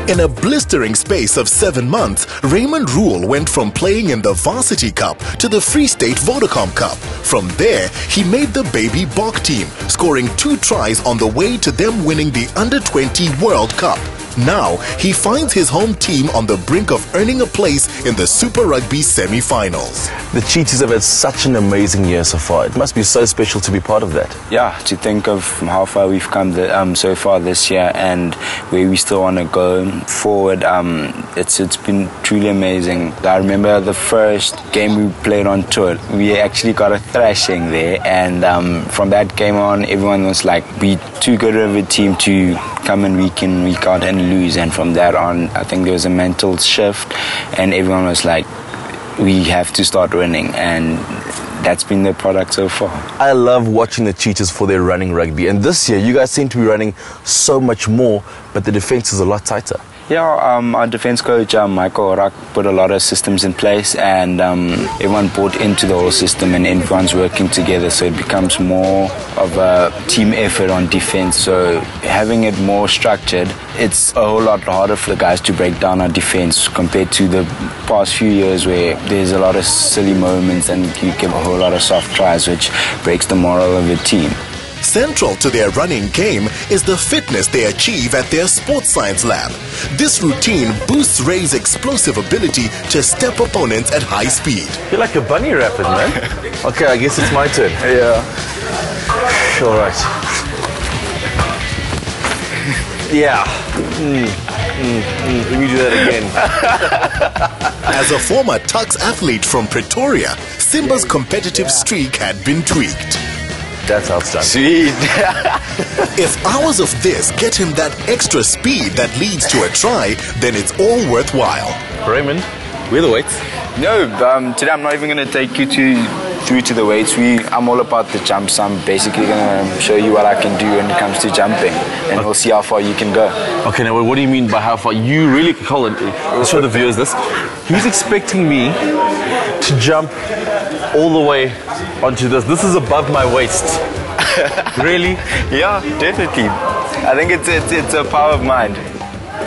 In a blistering space of 7 months, Raymond Rhule went from playing in the Varsity Cup to the Free State Vodacom Cup. From there, he made the baby Bok team, scoring 2 tries on the way to them winning the Under-20 World Cup. Now, he finds his home team on the brink of earning a place in the Super Rugby semi-finals. The Cheetahs have had such an amazing year so far. It must be so special to be part of that. Yeah, to think of how far we've come so far this year and where we still want to go forward, it's been truly amazing. I remember the first game we played on tour, we actually got a thrashing there, and from that game on, everyone was like, we're too good of a team to come in week in, week out and lose. And from that on, I think there was a mental shift and everyone was like, we have to start winning, and that's been the product so far. I love watching the Cheetahs for their running rugby, and this year you guys seem to be running so much more, but the defense is a lot tighter. Yeah, our defense coach, Michael Rock, put a lot of systems in place, and everyone bought into the whole system and everyone's working together, so it becomes more of a team effort on defense. So having it more structured, it's a whole lot harder for the guys to break down our defense compared to the past few years where there's a lot of silly moments and you give a whole lot of soft tries, which breaks the morale of the team. Central to their running game is the fitness they achieve at their sports science lab. This routine boosts Ray's explosive ability to step opponents at high speed. You're like a bunny rabbit, man. Okay, I guess it's my turn. Yeah. All right. Yeah. Let me do that again. As a former Tuks athlete from Pretoria, Simba's competitive streak had been tweaked. That's how it's done. Sweet. If hours of this get him that extra speed that leads to a try, then it's all worthwhile. Raymond, where are the weights? No, today I'm not even going to take you through to the weights. I'm all about the jumps. I'm basically going to show you what I can do when it comes to jumping, and we'll see how far you can go. Okay, now what do you mean by how far? You really, hold on, let's show the viewers this. He's expecting me to jump all the way onto this. This is above my waist. Really? Yeah, definitely. I think it's a power of mind.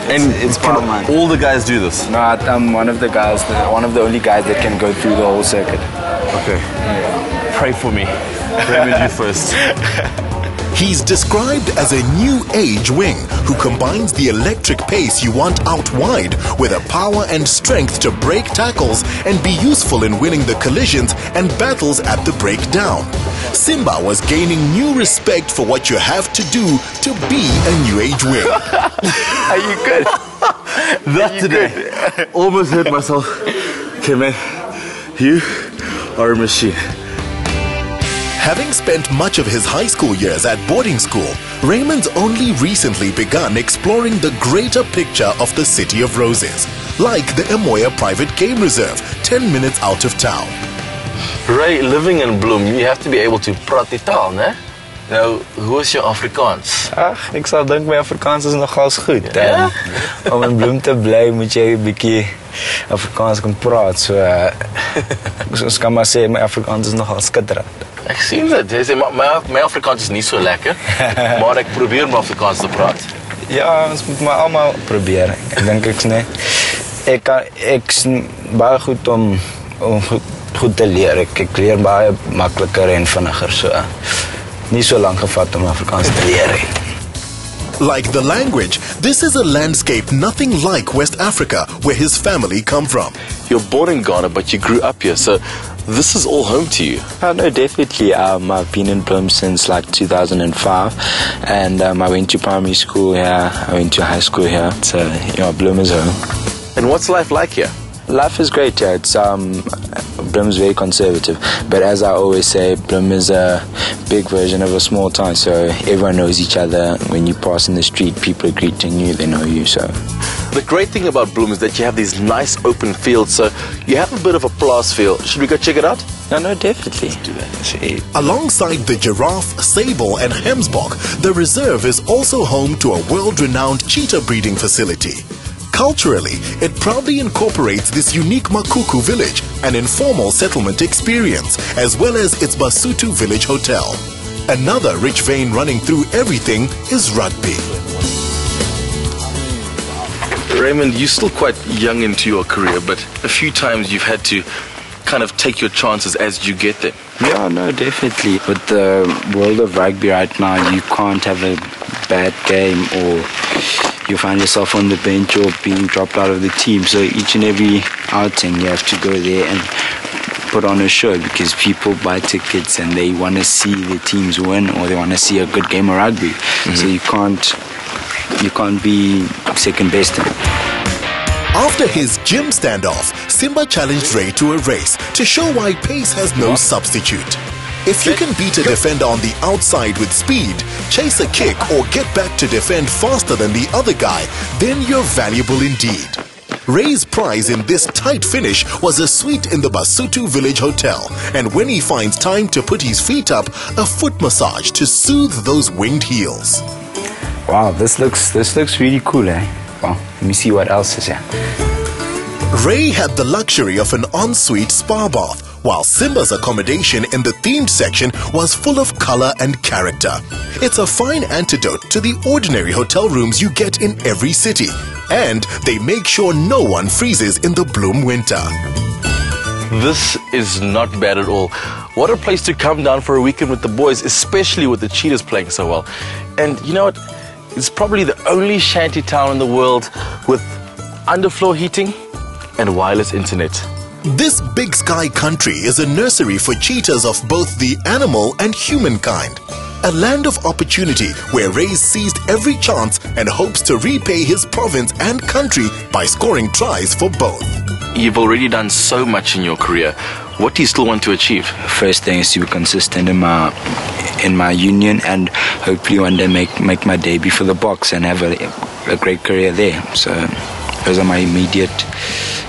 And it's power of mind. All the guys do this? No, I'm one of the only guys that can go through the whole circuit. Okay. Pray for me. Raymond, you first. He's described as a new age wing who combines the electric pace you want out wide with a power and strength to break tackles and be useful in winning the collisions and battles at the breakdown. Simba was gaining new respect for what you have to do to be a new age wing. Are you good? That today almost hurt myself. Okay, man, you are a machine. Having spent much of his high school years at boarding school, Raymond's only recently begun exploring the greater picture of the City of Roses, like the Emoya Private Game Reserve, 10 minutes out of town. Ray, living in Bloem, you have to be able to praat die taal, né? Nou, hoe is jou Afrikaans? Ag, ek sal dink my Afrikaans is nogals goed. Ja? Om in Bloem te bly, moet jy 'n bietjie Afrikaans kan praat. So ons kan maar sê my Afrikaans is nogal skitterend. Ek sien dit. Jy sê my Afrikaans is nie so lekker, maar ek probeer my Afrikaans te praat. Ja, ons moet maar almal probeer. Ek dink ek's baie goed om goed te leer. Ek leer baie makliker en vinniger, so nie so lank gevat om Afrikaans te leer. Like the language, this is a landscape nothing like West Africa, where his family come from. You're born in Ghana, but you grew up here, so this is all home to you. No, definitely. I've been in Bloem since like 2005, and I went to primary school here, I went to high school here, so yeah, Bloem is home. And what's life like here? Life is great here. It's Bloem is very conservative, but as I always say, Bloem is a big version of a small town, so everyone knows each other. When you pass in the street, people are greeting you, they know you. So the great thing about Bloem is that you have these nice open fields, so you have a bit of a plaas feel. Should we go check it out? No, definitely. Let's do that. Alongside the giraffe, sable and Hemsbok, the reserve is also home to a world-renowned cheetah breeding facility. Culturally, it proudly incorporates this unique Makuku village, an informal settlement experience, as well as its Basotho Village Hotel. Another rich vein running through everything is rugby. Raymond, you're still quite young into your career, but a few times you've had to kind of take your chances as you get there. Yeah, no, definitely. With the world of rugby right now, you can't have a bad game or you find yourself on the bench or being dropped out of the team. So each and every outing, you have to go there and put on a show because people buy tickets and they want to see the teams win or they want to see a good game of rugby. So you can't be second best. After his gym standoff, Simba challenged Ray to a race to show why pace has no substitute. If you can beat a defender on the outside with speed, chase a kick or get back to defend faster than the other guy, then you're valuable indeed. Ray's prize in this tight finish was a suite in the Basotho Village Hotel, and when he finds time to put his feet up, a foot massage to soothe those winged heels. Wow, this looks really cool, eh? Well, let me see what else is here. Ray had the luxury of an ensuite spa bath, while Simba's accommodation in the themed section was full of color and character. It's a fine antidote to the ordinary hotel rooms you get in every city. And they make sure no one freezes in the Bloom winter. This is not bad at all. What a place to come down for a weekend with the boys, especially with the Cheetahs playing so well. And you know what? It's probably the only shanty town in the world with underfloor heating and wireless internet. This big sky country is a nursery for cheetahs of both the animal and humankind. A land of opportunity where Ray seized every chance and hopes to repay his province and country by scoring tries for both. You've already done so much in your career. What do you still want to achieve? First thing is to be consistent in my union and hopefully one day make my debut for the Boks and have a great career there. So those are my immediate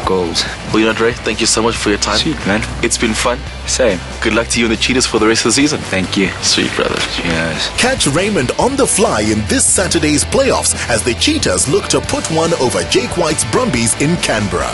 goals. Well, you know, Ray, thank you so much for your time. Sweet, man. It's been fun. Same. Good luck to you and the Cheetahs for the rest of the season. Thank you. Sweet, brother. Cheers. Catch Raymond on the fly in this Saturday's playoffs as the Cheetahs look to put one over Jake White's Brumbies in Canberra.